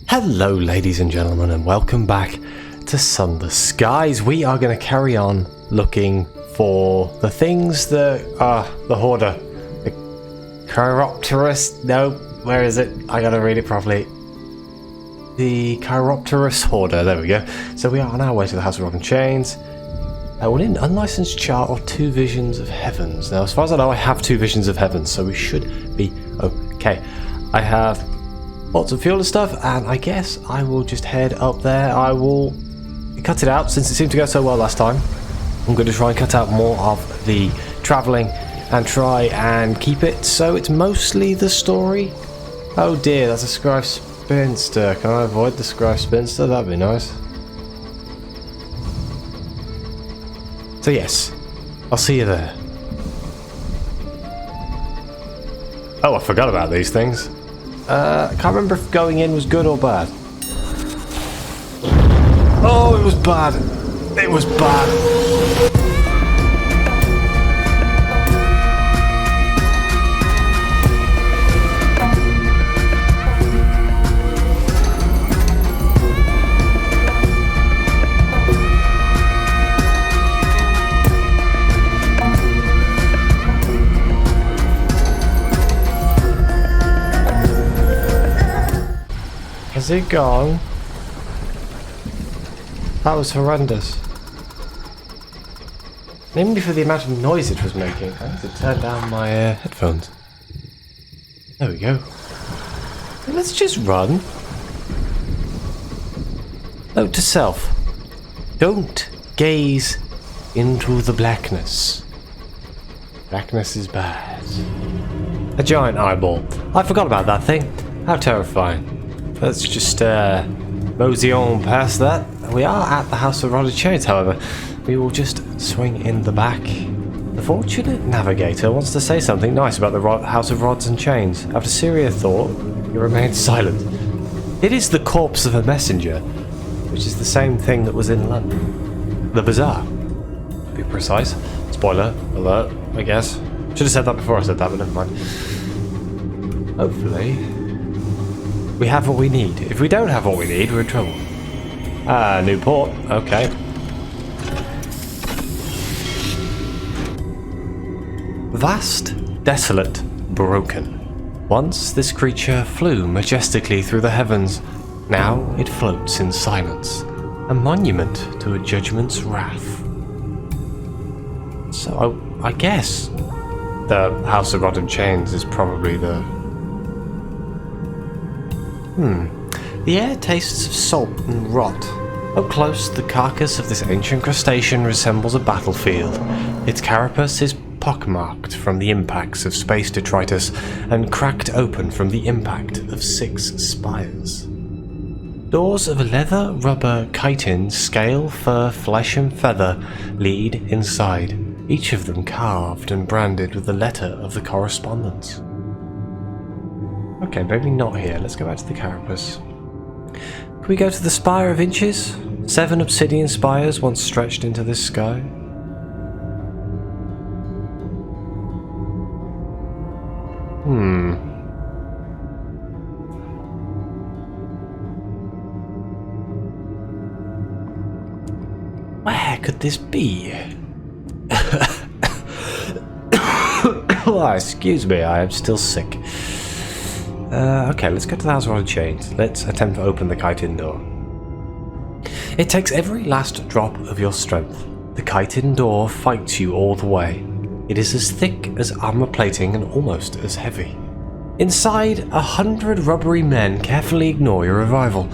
Hello ladies and gentlemen, and welcome back to Sunless Skies. We are going to carry on looking for the things that are the Hoarder. The Chiropterous... No, where is it? I gotta read it properly. The Chiropterous Hoarder, there we go. So we are on our way to the House of Rod and Chains. We'll need an unlicensed chart or 2 visions of heavens. Now, as far as I know, I have 2 visions of heavens, so we should be okay. I have lots of fuel and stuff, and I guess I will just head up there. I will cut it out since it seemed to go so well last time. I'm going to try and cut out more of the travelling and try and keep it so it's mostly the story. Oh dear, that's a Scribe Spinster. Can I avoid the Scribe Spinster? That'd be nice. So yes, I'll see you there. Oh, I forgot about these things. I can't remember if going in was good or bad. Oh, it was bad. It was bad. Is it gone? That was horrendous. Mainly for the amount of noise it was making. I need to turn down my headphones. There we go. Let's just run. Note to self. Don't gaze into the blackness. Blackness is bad. A giant eyeball. I forgot about that thing. How terrifying. Let's just mosey on past that. We are at the House of Rod and Chains, however. We will just swing in the back. The fortunate navigator wants to say something nice about the House of Rods and Chains. After serious thought, he remains silent. It is the corpse of a messenger, which is the same thing that was in London. The bazaar. To be precise. Spoiler alert, I guess. Should have said that before I said that, but never mind. Hopefully we have what we need. If we don't have what we need, we're in trouble. Ah, new port. Okay. Vast, desolate, broken. Once this creature flew majestically through the heavens. Now it floats in silence. A monument to a judgment's wrath. So I guess the House of Rod and Chains is probably the... The air tastes of salt and rot. Up close, the carcass of this ancient crustacean resembles a battlefield. Its carapace is pockmarked from the impacts of space detritus and cracked open from the impact of 6 spires. Doors of leather, rubber, chitin, scale, fur, flesh and feather lead inside, each of them carved and branded with the letter of the correspondence. Okay, maybe not here. Let's go back to the carapace. Can we go to the Spire of Inches? 7 obsidian spires once stretched into this sky. Where could this be? Oh, excuse me, I am still sick. Okay, let's go to the House of Rod and Chains. Let's attempt to open the chitin door. It takes every last drop of your strength. The chitin door fights you all the way. It is as thick as armor plating and almost as heavy. Inside, 100 rubbery men carefully ignore your arrival.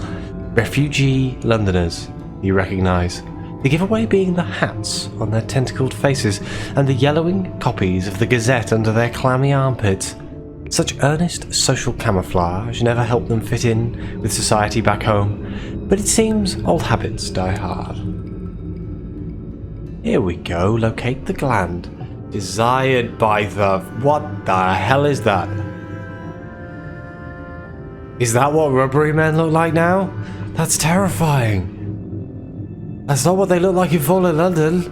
Refugee Londoners, you recognise. The giveaway being the hats on their tentacled faces and the yellowing copies of the Gazette under their clammy armpits. Such earnest social camouflage never helped them fit in with society back home, but it seems old habits die hard. Here we go, locate the gland. Desired by the... What the hell is that? Is that what rubbery men look like now? That's terrifying. That's not what they look like in Fallen London.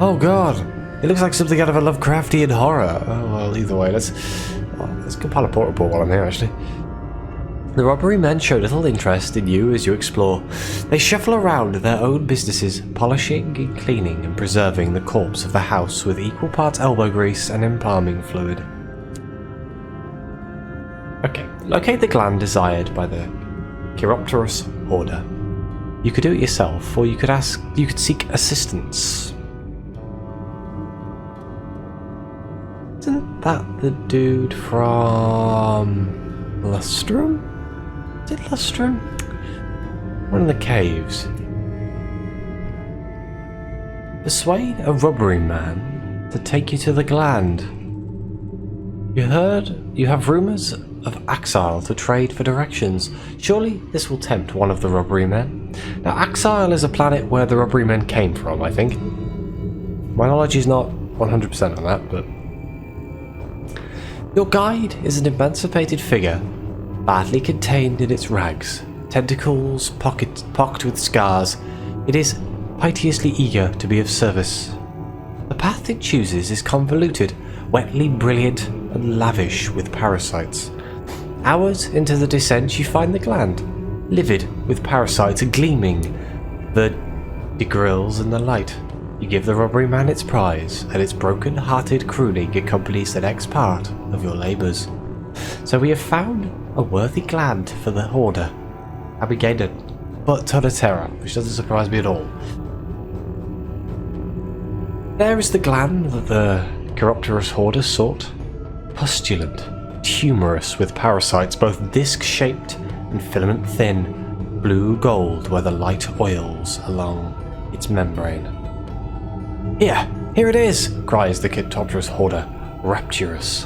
Oh god. It looks like something out of a Lovecraftian horror. Oh well, either way, let's compile a port report while I'm here, actually. The robbery men show little interest in you as you explore. They shuffle around their own businesses, polishing and cleaning and preserving the corpse of the house with equal parts elbow grease and embalming fluid. Okay, locate the gland desired by the Chiropterous Hoarder. You could do it yourself, or you could seek assistance. Isn't that the dude from Lustrum? Is it Lustrum? One of the caves. Persuade a robbery man to take you to the gland. You have rumours of Axile to trade for directions. Surely this will tempt one of the robbery men. Now, Axile is a planet where the robbery men came from, I think. My knowledge is not 100% on that, but... Your guide is an emancipated figure, badly contained in its rags, tentacles pocked with scars. It is piteously eager to be of service. The path it chooses is convoluted, wetly brilliant, and lavish with parasites. Hours into the descent, you find the gland, livid with parasites gleaming the grills in the light. You give the robbery man its prize, and its broken-hearted crooning accompanies the next part of your labours. So we have found a worthy gland for the Hoarder. And we gained a butt ton of terror, which doesn't surprise me at all. There is the gland that the Chiropterous Hoarder sought. Pustulent, humorous with parasites both disc-shaped and filament-thin, blue-gold where the light oils along its membrane. Here it is, cries the Chiropterous Hoarder, rapturous.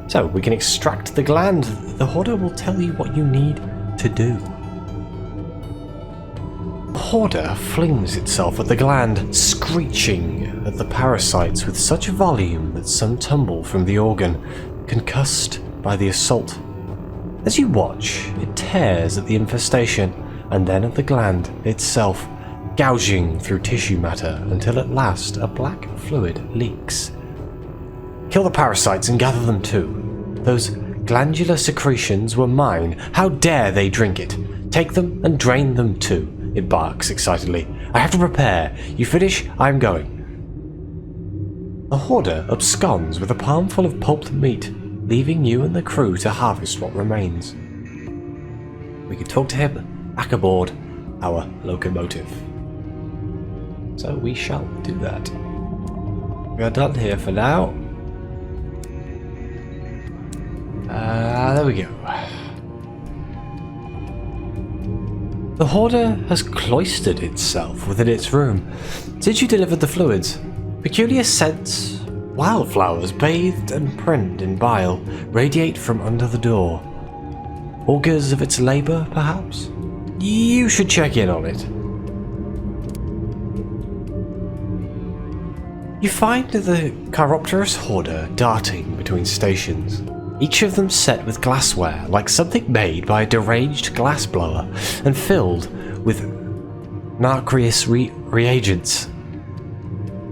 So, we can extract the gland. The Hoarder will tell you what you need to do. The Hoarder flings itself at the gland, screeching at the parasites with such volume that some tumble from the organ, concussed by the assault. As you watch, it tears at the infestation, and then at the gland itself, gouging through tissue matter until at last a black fluid leaks. Kill the parasites and gather them too. Those glandular secretions were mine. How dare they drink it? Take them and drain them too, it barks excitedly. I have to prepare. You finish, I am going. The Hoarder absconds with a palmful of pulped meat, leaving you and the crew to harvest what remains. We can talk to him back aboard our locomotive. So we shall do that. We are done here for now. There we go. The Hoarder has cloistered itself within its room since you delivered the fluids. Peculiar scents, wildflowers bathed and print in bile, radiate from under the door. Augurs of its labour, perhaps? You should check in on it. You find the Chiropterous Hoarder darting between stations, each of them set with glassware like something made by a deranged glassblower and filled with nacreous reagents.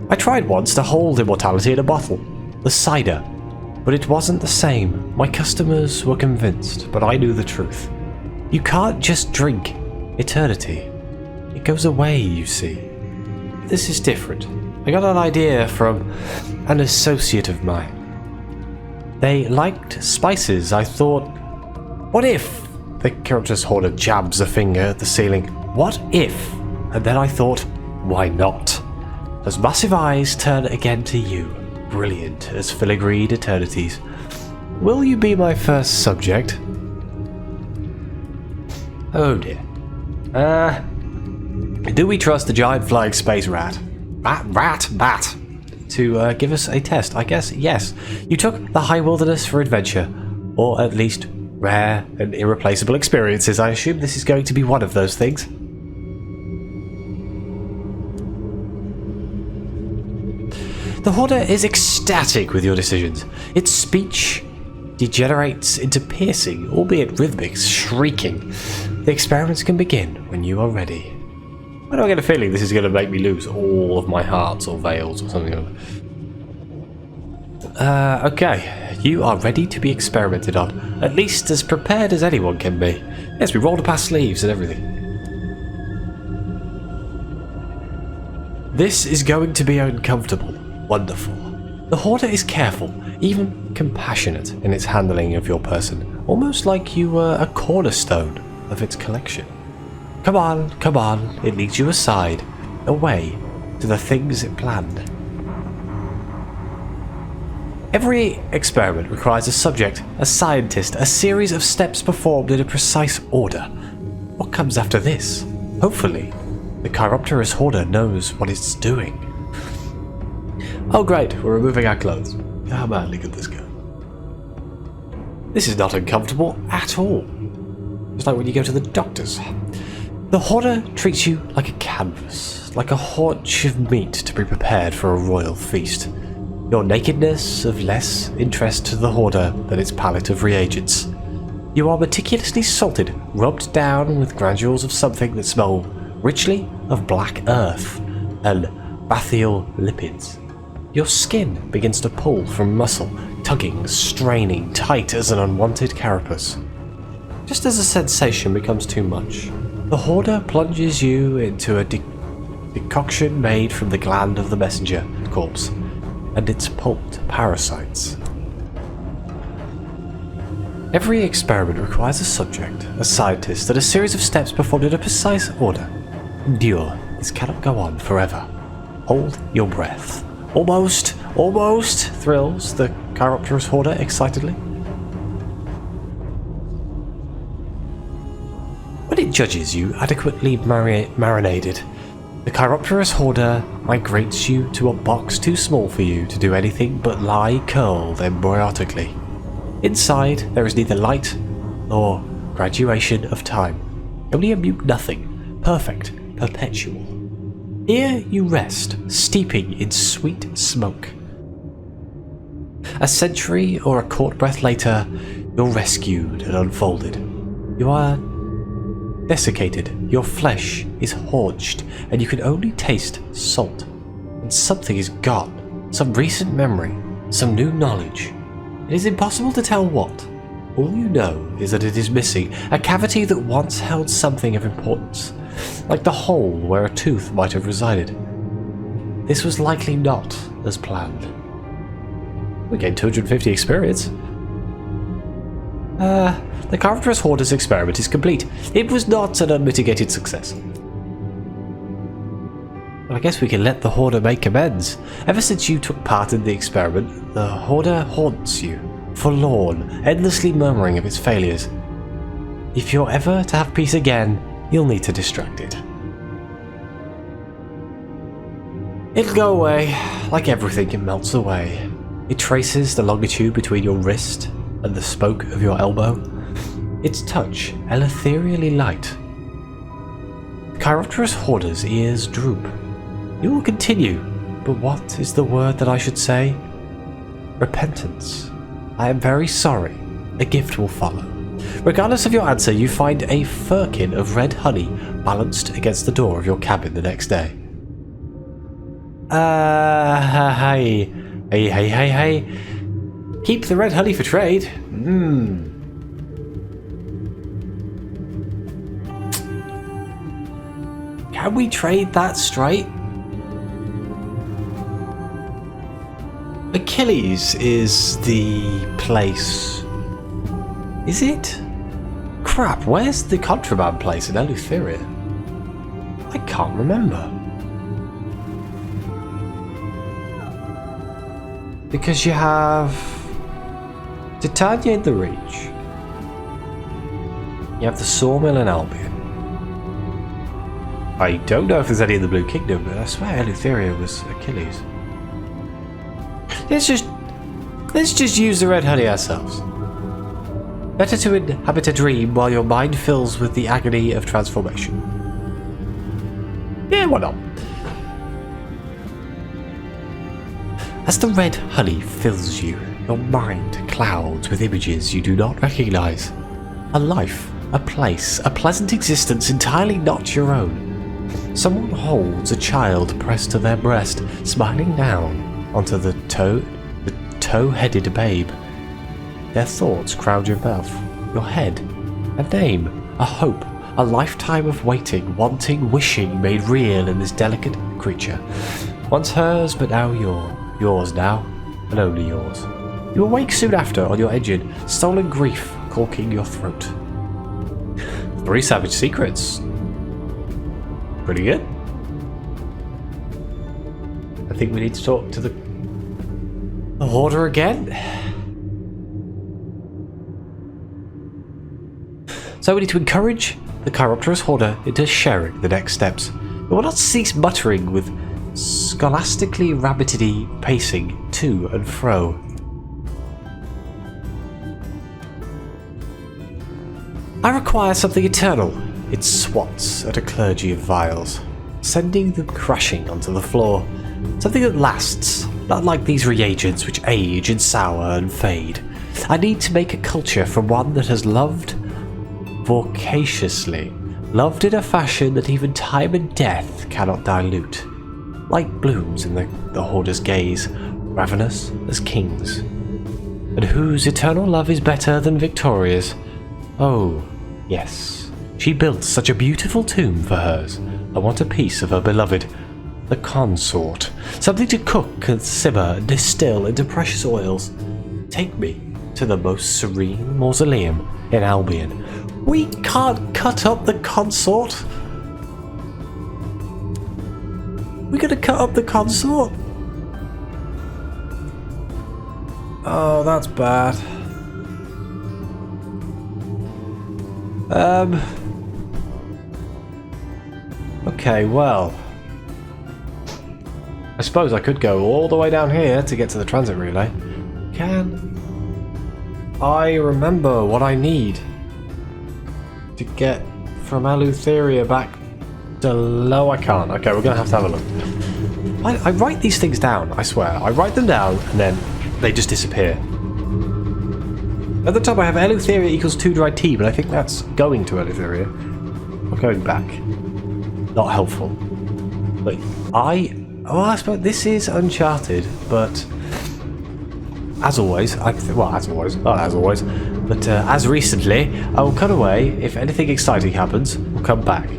I tried once to hold immortality in a bottle, the cider, but it wasn't the same. My customers were convinced, but I knew the truth. You can't just drink eternity. It goes away, you see. This is different. I got an idea from an associate of mine. They liked spices. I thought, what if? The Chiropterous Hoarder jabs a finger at the ceiling. What if? And then I thought, why not? Those massive eyes turn again to you, brilliant as filigreed eternities. Will you be my first subject? Oh dear. Do we trust the giant flying space rat? Bat! To give us a test? I guess yes. You took the high wilderness for adventure, or at least rare and irreplaceable experiences. I assume this is going to be one of those things. The Hoarder is ecstatic with your decisions. Its speech degenerates into piercing, albeit rhythmic, shrieking. The experiments can begin when you are ready. Why do I get a feeling this is going to make me lose all of my hearts or veils or something? Okay, You are ready to be experimented on, at least as prepared as anyone can be. Yes, we rolled up our sleeves and everything. This is going to be uncomfortable. Wonderful. The Hoarder is careful, even compassionate in its handling of your person, almost like you were a cornerstone of its collection. Come on, it leads you aside, away to the things it planned. Every experiment requires a subject, a scientist, a series of steps performed in a precise order. What comes after this? Hopefully, the Chiropterous Hoarder knows what it's doing. Oh great, we're removing our clothes. How badly could this go? This is not uncomfortable at all. It's like when you go to the doctor's. The Hoarder treats you like a canvas, like a haunch of meat to be prepared for a royal feast. Your nakedness of less interest to the Hoarder than its palette of reagents. You are meticulously salted, rubbed down with granules of something that smell richly of black earth and bathyl lipids. Your skin begins to pull from muscle, tugging, straining, tight as an unwanted carapace. Just as the sensation becomes too much, the Hoarder plunges you into a decoction made from the gland of the messenger corpse and its pulped parasites. Every experiment requires a subject, a scientist, and a series of steps performed in a precise order. Endure. This cannot go on forever. Hold your breath. Almost, thrills the Chiropterous Hoarder excitedly. When it judges you adequately marinated, the Chiropterous Hoarder migrates you to a box too small for you to do anything but lie curled embryotically. Inside, there is neither light nor graduation of time, only a mute nothing, perfect, perpetual. Here you rest, steeping in sweet smoke. A century or a court breath later, you're rescued and unfolded. You are desiccated, your flesh is haunched, and you can only taste salt. And something is gone, some recent memory, some new knowledge. It is impossible to tell what. All you know is that it is missing, a cavity that once held something of importance, like the hole where a tooth might have resided. This was likely not as planned. We gained 250 experience. The Chiropterous Hoarder's experiment is complete. It was not an unmitigated success. Well, I guess we can let the Hoarder make amends. Ever since you took part in the experiment, the Hoarder haunts you, forlorn, endlessly murmuring of its failures. If you're ever to have peace again, you'll need to distract it. It'll go away. Like everything, it melts away. It traces the longitude between your wrist and the spoke of your elbow. Its touch, ethereally light. The Chiropterous Hoarder's ears droop. You will continue, but what is the word that I should say? Repentance. I am very sorry. A gift will follow. Regardless of your answer, you find a firkin of red honey balanced against the door of your cabin the next day. Hey. Keep the red honey for trade. Can we trade that straight? Achilles is the place. Is it? Crap, where's the contraband place in Eleutheria? I can't remember. Because you have Titania in the Reach. You have the Sawmill in Albion. I don't know if there's any in the Blue Kingdom, but I swear Eleutheria was Achilles. Let's just use the red honey ourselves. Better to inhabit a dream while your mind fills with the agony of transformation. Yeah, why not? As the red honey fills you, your mind clouds with images you do not recognize. A life, a place, a pleasant existence entirely not your own. Someone holds a child pressed to their breast, smiling down onto the tow-headed babe. Their thoughts crowd your mouth, your head, a name, a hope, a lifetime of waiting, wanting, wishing made real in this delicate creature. Once hers, but now yours now, and only yours. You awake soon after on your engine, stolen grief corking your throat. 3 savage secrets. Pretty good. I think we need to talk to the Hoarder again. So we need to encourage the Chiropterous Hoarder into sharing the next steps. It will not cease muttering with scholastically rabbitedy pacing to and fro. I require something eternal. It swats at a clergy of vials, sending them crashing onto the floor. Something that lasts, not like these reagents which age and sour and fade. I need to make a culture from one that has loved voraciously, loved in a fashion that even time and death cannot dilute. Light blooms in the Hoarder's gaze, ravenous as kings. And whose eternal love is better than Victoria's? Oh, yes. She built such a beautiful tomb for hers. I want a piece of her beloved. The consort. Something to cook and simmer and distill into precious oils. Take me to the most serene mausoleum in Albion. We can't cut up the consort. We're gonna cut up the consort? Oh, that's bad. Okay, well, I suppose I could go all the way down here to get to the transit relay. Can I remember what I need to get from Eleutheria back to low? I can't. Okay, we're gonna have to have a look. I write these things down, I swear. I write them down and then they just disappear. At the top I have Eleutheria equals 2 dry tea, but I think that's going to Eleutheria. Or going back. Not helpful. But I suppose this is Uncharted, but as always, as recently, I will cut away. If anything exciting happens, we'll come back.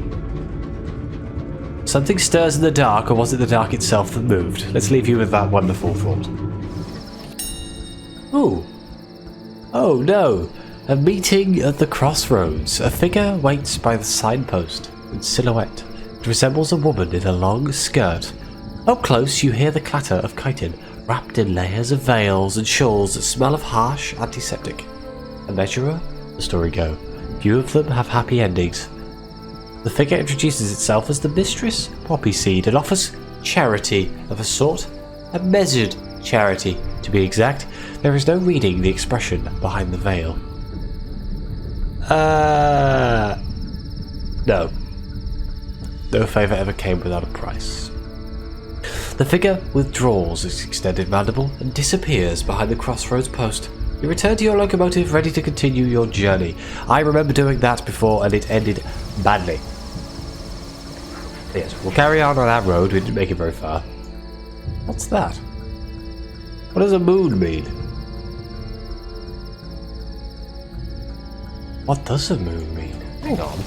Something stirs in the dark, or was it the dark itself that moved? Let's leave you with that wonderful thought. Ooh. Oh no! A meeting at the crossroads. A figure waits by the signpost in silhouette. It resembles a woman in a long skirt. Up close, you hear the clatter of chitin, wrapped in layers of veils and shawls that smell of harsh antiseptic. A measurer? The story go. Few of them have happy endings. The figure introduces itself as the Mistress Poppyseed and offers charity of a sort. A measured charity, to be exact. There is no reading the expression behind the veil. No. No favour ever came without a price. The figure withdraws its extended mandible and disappears behind the crossroads post. You return to your locomotive, ready to continue your journey. I remember doing that before and it ended badly. Yes, we'll carry on that road. We didn't make it very far. What's that? What does a moon mean? What does a moon mean? Hang on.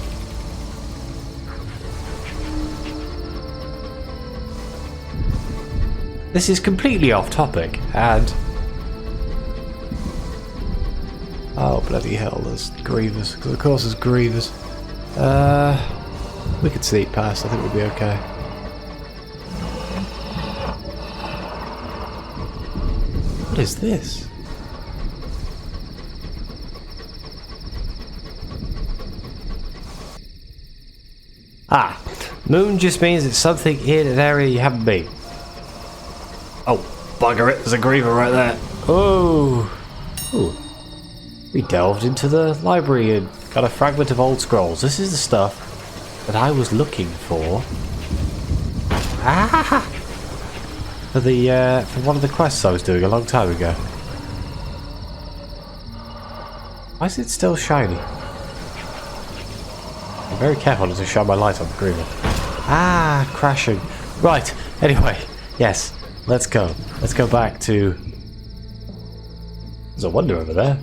This is completely off topic, and... oh, bloody hell, there's Grievous. Of course there's Grievous. We could sneak past, I think we'll be okay. What is this? Ah, moon just means it's something in an area you haven't been. Oh, bugger it, there's a Griever right there. Oh. Ooh. We delved into the library and got a fragment of old scrolls. This is the stuff that I was looking for. Ah! For one of the quests I was doing a long time ago. Why is it still shiny? I'm very careful not to shine my light on the Griever. Ah, crashing. Right, anyway, yes. Let's go. Let's go back to... there's a wonder over there.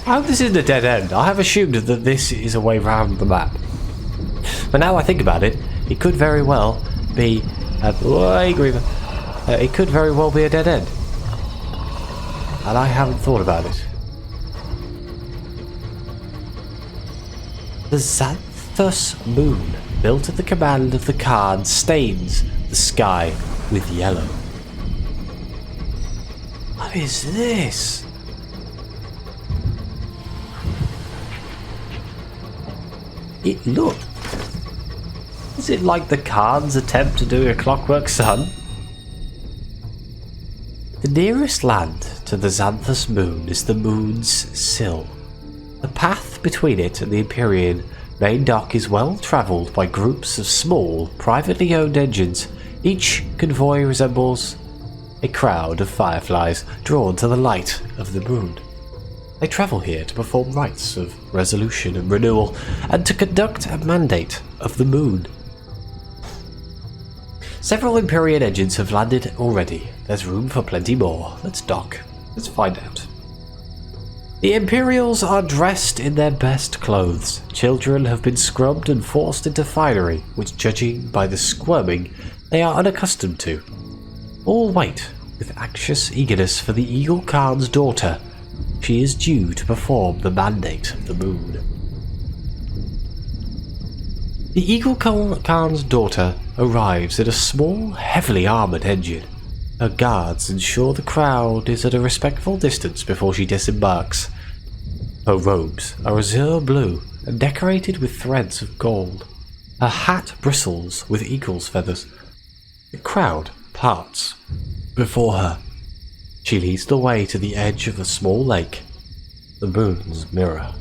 I hope this isn't a dead end. I have assumed that this is a way around the map. But now I think about it, it could very well be it could very well be a dead end. And I haven't thought about it. The Xanthus moon, built at the command of the Khan, stains the sky with yellow. What is this? Look. Is it like the Khan's attempt to do a clockwork sun? The nearest land to the Xanthus moon is the moon's sill. The path between it and the Empyrean main dock is well travelled by groups of small, privately owned engines. Each convoy resembles a crowd of fireflies drawn to the light of the moon. They travel here to perform rites of resolution and renewal, and to conduct a mandate of the moon. Several Empyrean engines have landed already. There's room for plenty more. Let's dock. Let's find out. The Imperials are dressed in their best clothes. Children have been scrubbed and forced into finery, which, judging by the squirming, they are unaccustomed to. All wait with anxious eagerness for the Eagle Khan's daughter. She is due to perform the mandate of the moon. The Eagle Khan's daughter arrives in a small, heavily armoured engine. Her guards ensure the crowd is at a respectful distance before she disembarks. Her robes are azure blue and decorated with threads of gold. Her hat bristles with eagle's feathers. The crowd parts before her. She leads the way to the edge of a small lake, the moon's mirror.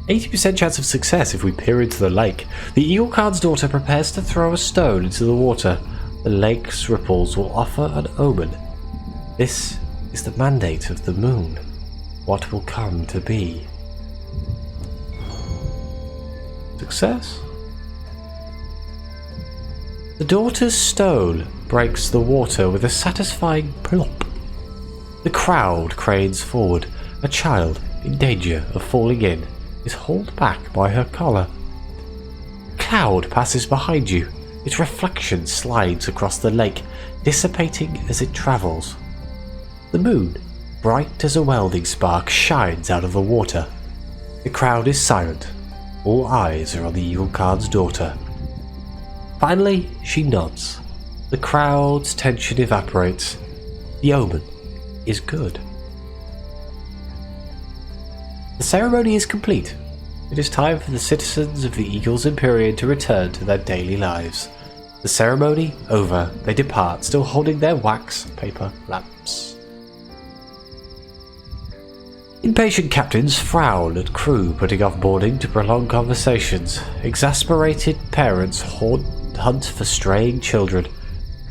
80% chance of success if we peer into the lake. The Eagle Khan's daughter prepares to throw a stone into the water. The lake's ripples will offer an omen. This is the mandate of the moon. What will come to be? Success? The daughter's stone breaks the water with a satisfying plop. The crowd cranes forward. A child, in danger of falling in, is hauled back by her collar. A cloud passes behind you. Its reflection slides across the lake, dissipating as it travels. The moon, bright as a welding spark, shines out of the water. The crowd is silent. All eyes are on the Eagle Khan's daughter. Finally, she nods. The crowd's tension evaporates. The omen is good. The ceremony is complete. It is time for the citizens of the Eagle's Empyrean to return to their daily lives. The ceremony over, they depart, still holding their wax paper lamps. Impatient captains frown at crew putting off boarding to prolong conversations. Exasperated parents hunt for straying children.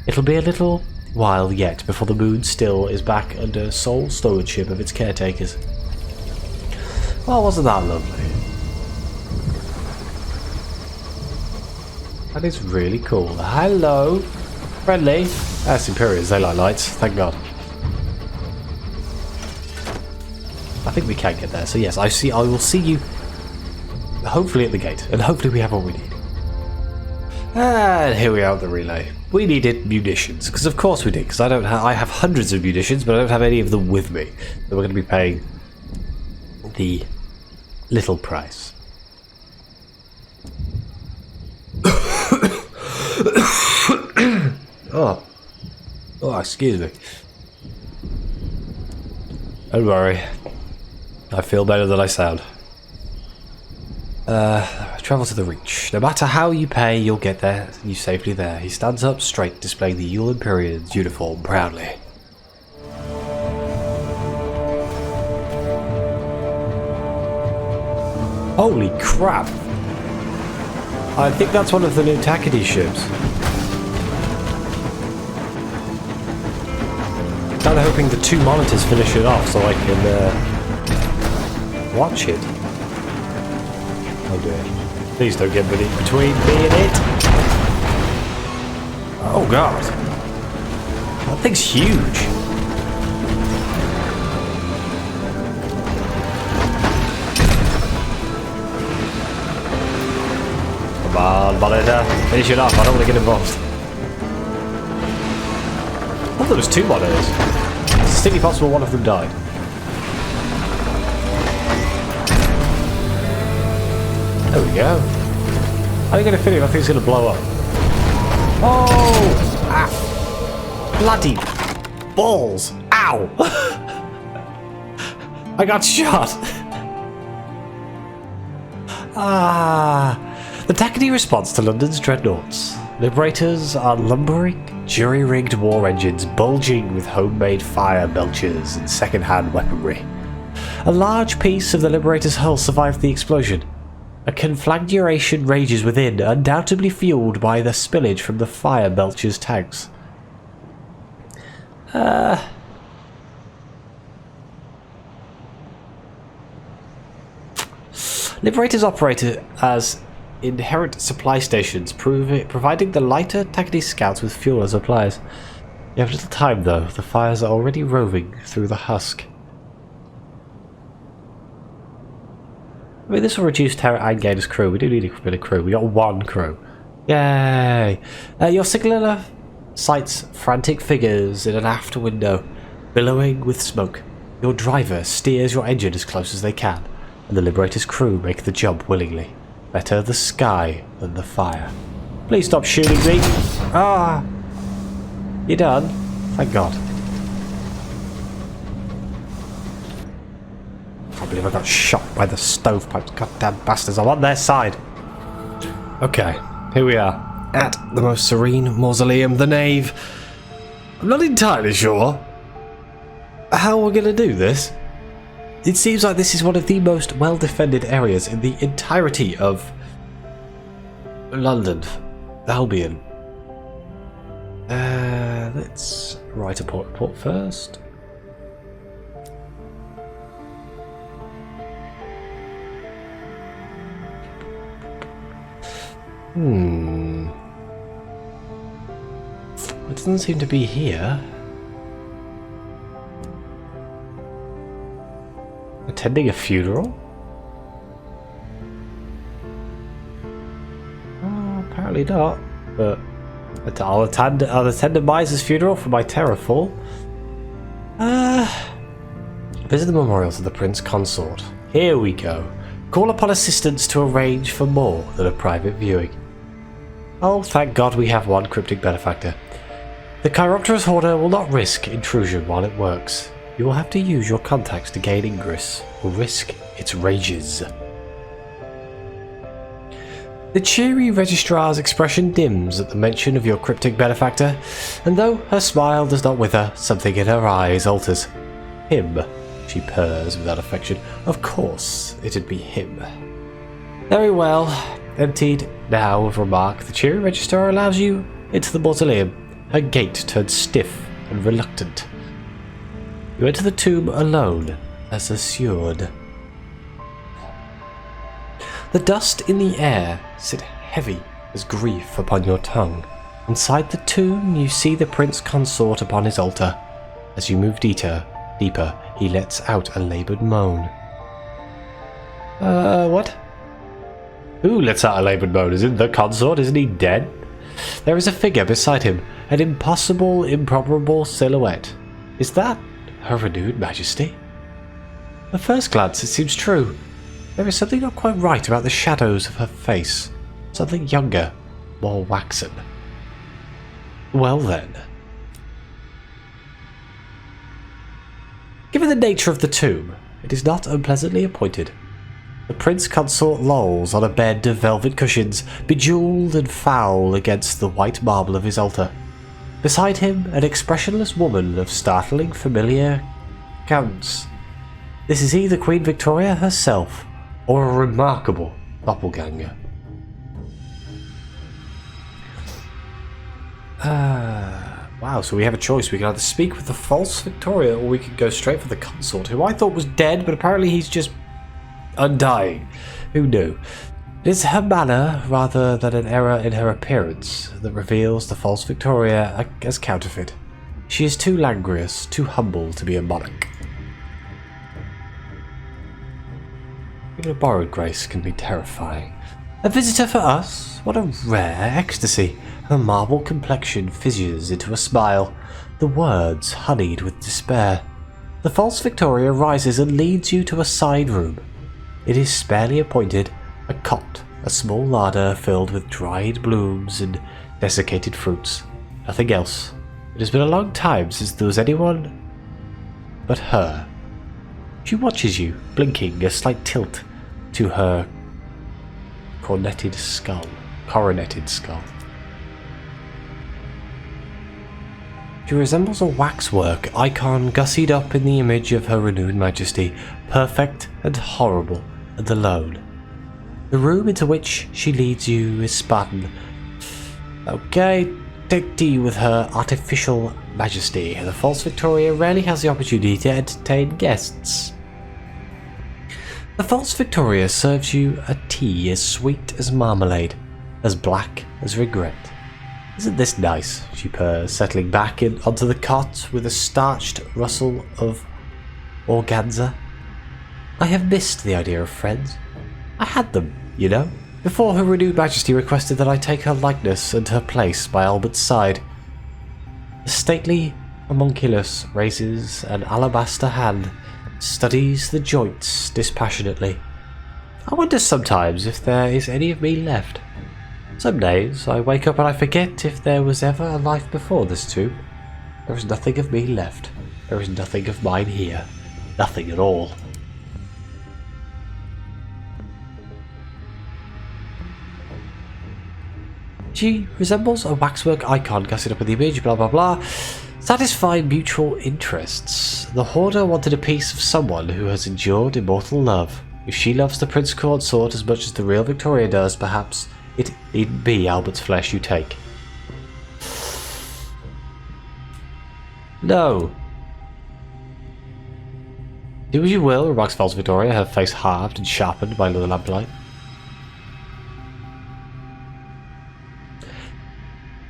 It'll be a little while yet before the moon still is back under sole stewardship of its caretakers. Well, wasn't that lovely? That is really cool. Hello! Friendly! That's Imperials, they like lights, thank God. I think we can get there, so yes, I will see you hopefully at the gate, and hopefully we have what we need. And here we are at the relay. We needed munitions, because of course we did, because I have hundreds of munitions, but I don't have any of them with me. So we're going to be paying the little price. Oh, excuse me. Don't worry. I feel better than I sound. Travel to the Reach. No matter how you pay, you'll get there. You safely there. He stands up straight, displaying the Eagle Empyrean's uniform proudly. Holy crap! I think that's one of the new Takedy ships. I'm kind of hoping the two monitors finish it off so I can watch it. Oh dear. Please don't get between me and it. Oh god. That thing's huge. monitor. Finish it off. I don't want to get involved. I thought there was 2 monitors. It's distinctly possible one of them died. There we go. How are you going to fit it? I think it's going to blow up. Oh! Ah! Bloody balls! Ow! I got shot! The tackety response to London's dreadnoughts. Liberators are lumbering, jury-rigged war engines bulging with homemade fire belchers and second-hand weaponry. A large piece of the Liberator's hull survived the explosion. A conflagration rages within, undoubtedly fueled by the spillage from the fire belcher's tanks. Liberators operate as inherent supply stations, providing the lighter tackety scouts with fuel and supplies. You have little time though, the fires are already roving through the husk. I mean, this will reduce terror and gain us crew. We do need a bit of crew. We got 1 crew. Yay! Your signaller sights frantic figures in an aft window, billowing with smoke. Your driver steers your engine as close as they can, and the Liberator's crew make the jump willingly. Better the sky than the fire. Please stop shooting me! Ah! You done? Thank God. I can't believe I got shot by the stovepipes. Goddamn bastards, I'm on their side. Okay, here we are. At the most serene mausoleum, the nave. I'm not entirely sure how we're going to do this. It seems like this is one of the most well-defended areas in the entirety of London, Albion. Let's write a port report first. It doesn't seem to be here. Attending a funeral? Oh, apparently not. But I'll attend a miser's funeral for my terrorfall. Visit the memorials of the Prince Consort. Here we go. Call upon assistance to arrange for more than a private viewing. Oh, thank God we have one cryptic benefactor. The Chiropterous Hoarder will not risk intrusion while it works. You will have to use your contacts to gain ingress, or risk its rages. The cheery registrar's expression dims at the mention of your cryptic benefactor, and though her smile does not wither, something in her eyes alters. Him, she purrs without affection. Of course, it'd be him. Very well. Emptied now of remark, the cheery registrar allows you into the mausoleum. Her gait turns stiff and reluctant. You enter the tomb alone, as assured. The dust in the air sit heavy as grief upon your tongue. Inside the tomb, you see the Prince Consort upon his altar. As you move deeper, he lets out a laboured moan. What? Who lets out a laboured moan? Is it the consort? Isn't he dead? There is a figure beside him, an improbable silhouette. Is that Her Renewed Majesty? At first glance, it seems true. There is something not quite right about the shadows of her face. Something younger, more waxen. Well then. Given the nature of the tomb, it is not unpleasantly appointed. The Prince Consort lolls on a bed of velvet cushions, bejewelled and foul against the white marble of his altar. Beside him, an expressionless woman of startling familiar countenance. This is either Queen Victoria herself, or a remarkable doppelganger. Wow, so we have a choice. We can either speak with the false Victoria, or we can go straight for the consort, who I thought was dead, but apparently he's just undying. Who knew? It is her manner, rather than an error in her appearance, that reveals the false Victoria as counterfeit. She is too languorous, too humble to be a monarch. Even a borrowed grace can be terrifying. A visitor for us? What a rare ecstasy. Her marble complexion fissures into a smile, the words honeyed with despair. The false Victoria rises and leads you to a side room. It is sparely appointed, a cot, a small larder filled with dried blooms and desiccated fruits. Nothing else. It has been a long time since there was anyone but her. She watches you, blinking, a slight tilt to her coroneted skull. She resembles a waxwork icon gussied up in the image of her renewed majesty, perfect and horrible and alone. The room into which she leads you is Spartan. Okay, take tea with her artificial majesty. The false Victoria rarely has the opportunity to entertain guests. The false Victoria serves you a tea as sweet as marmalade, as black as regret. Isn't this nice? She purrs, settling back onto the cot with a starched rustle of organza. I have missed the idea of friends. I had them, you know, before her renewed majesty requested that I take her likeness and her place by Albert's side. The stately homunculus raises an alabaster hand, studies the joints dispassionately. I wonder sometimes if there is any of me left. Some days I wake up and I forget if there was ever a life before this tomb. There is nothing of me left. There is nothing of mine here. Nothing at all. She resembles a waxwork icon gussied up in the image, blah blah blah. Satisfy mutual interests. The Hoarder wanted a piece of someone who has endured immortal love. If she loves the Prince Consort as much as the real Victoria does, perhaps it needn't be Albert's flesh you take. No. Do as you will, remarks false Victoria, her face halved and sharpened by the lamplight.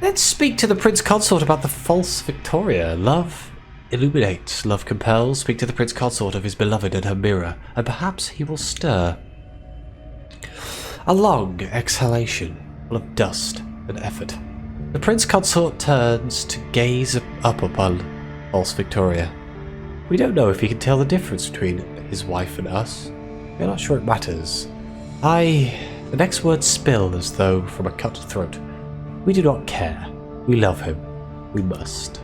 Let's speak to the Prince Consort about the false Victoria. Love illuminates, love compels. Speak to the Prince Consort of his beloved and her mirror, and perhaps he will stir. A long exhalation, full of dust and effort. The Prince Consort turns to gaze up upon false Victoria. We don't know if he can tell the difference between his wife and us. We're not sure it matters. The next words spill as though from a cut throat. We do not care. We love him. We must.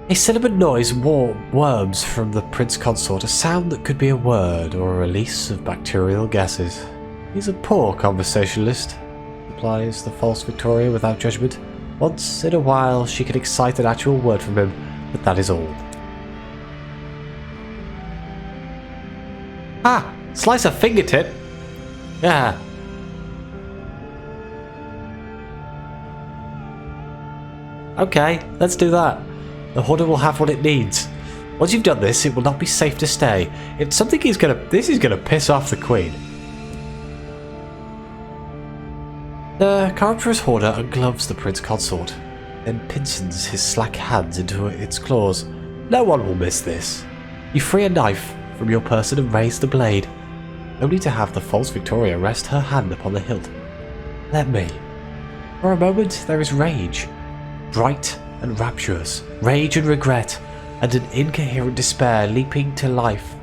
A sibilant noise worms from the Prince Consort, a sound that could be a word or a release of bacterial gases. He's a poor conversationalist, replies the false Victoria without judgment. Once in a while she can excite an actual word from him, but that is all. Ah! Slice a fingertip? Yeah. Okay, let's do that. The Hoarder will have what it needs. Once you've done this, it will not be safe to stay. If something is this is gonna piss off the Queen. The Chiropterous Hoarder ungloves the Prince Consort, then pincers his slack hands into its claws. No one will miss this. You free a knife from your person and raise the blade, only to have the false Victoria rest her hand upon the hilt. Let me. For a moment there is rage, bright and rapturous, rage and regret, and an incoherent despair leaping to life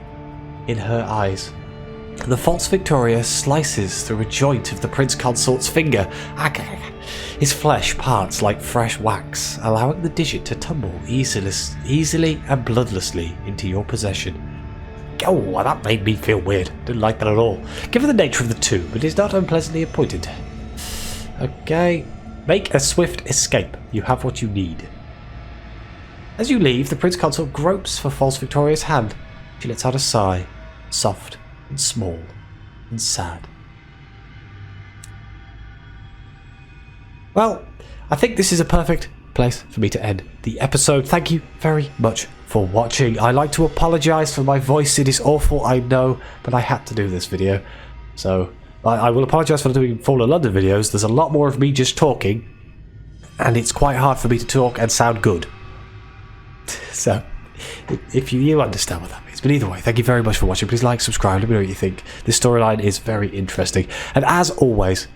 in her eyes. The false Victoria slices through a joint of the Prince Consort's finger. His flesh parts like fresh wax, allowing the digit to tumble easily and bloodlessly into your possession. Oh, that made me feel weird. Didn't like that at all. Given the nature of the tomb, it is not unpleasantly appointed. Okay. Make a swift escape. You have what you need. As you leave, the Prince Consort gropes for false Victoria's hand. She lets out a sigh, soft and small and sad. Well, I think this is a perfect place for me to end the episode. Thank you very much for watching. I like to apologise for my voice. It is awful, I know, but I had to do this video. So I will apologise for doing Fall in London videos. There's a lot more of me just talking, and it's quite hard for me to talk and sound good. So if you understand what that means. But either way, thank you very much for watching. Please like, subscribe, let me know what you think. This storyline is very interesting. And as always,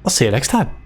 I'll see you next time.